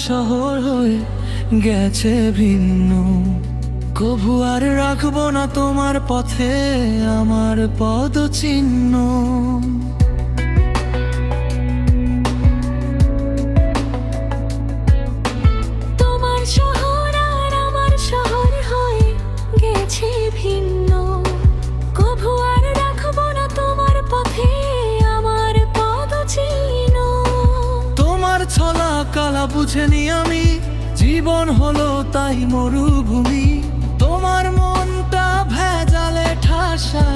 শহর হয়ে গেছে ভিন্ন। কভু আর রাখবো না তোমার পথে আমার পদচিহ্ন। তোমার শহর আর আমার শহর হয়ে গেছে ভিন্ন। কভু আর রাখবো না তোমার পথে আমার পদচিহ্ন। তোমার ছলা কালা বুঝেনি আমি, জীবন হলো তাই মরুভূমি। তোমার মনটা ভেজালে ঠাসা,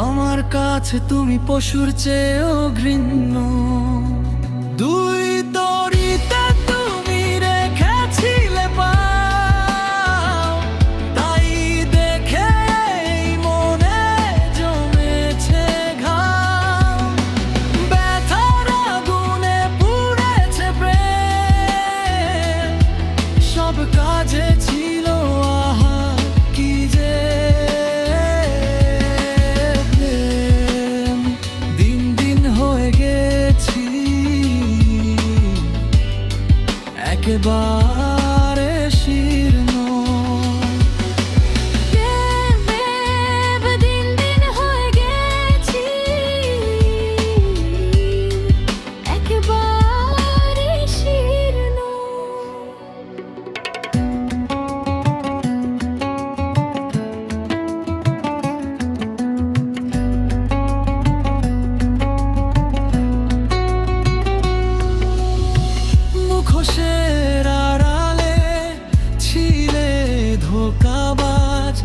আমার কাছে তুমি পশুর চেয়েও ঘৃণ্য। দুই তরিতে তুমি রেখেছিলে পাও, তাই দেখে এই মনে জমেছে ঘাম। ব্যথার আগুনে পুড়েছে প্রেম, সব কাজে ছিল আহা কি যে প্রেম। দিন দিন হয়ে গেছি একেবারে শীর্ণ। দিন দিন হয়ে গেছি একেবারে শীর্ণ। মুখোশের আড়ালে ছিলে ধোঁকাবাজ,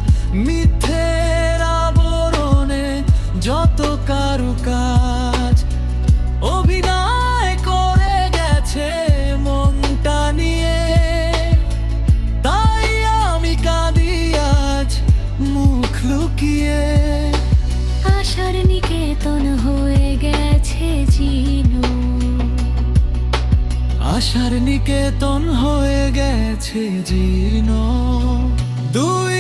মিথ্যের আবরণে যত কারুকাজ। অভিনয় করে গেছে মনটা নিয়ে, তাই আমি কাঁদি আজ মুখ লুকিয়ে। আশার নিকেতন হয়ে গেছে জীর্ণ। আশার নিকেতন হয়ে গেছে জীর্ণ। দুই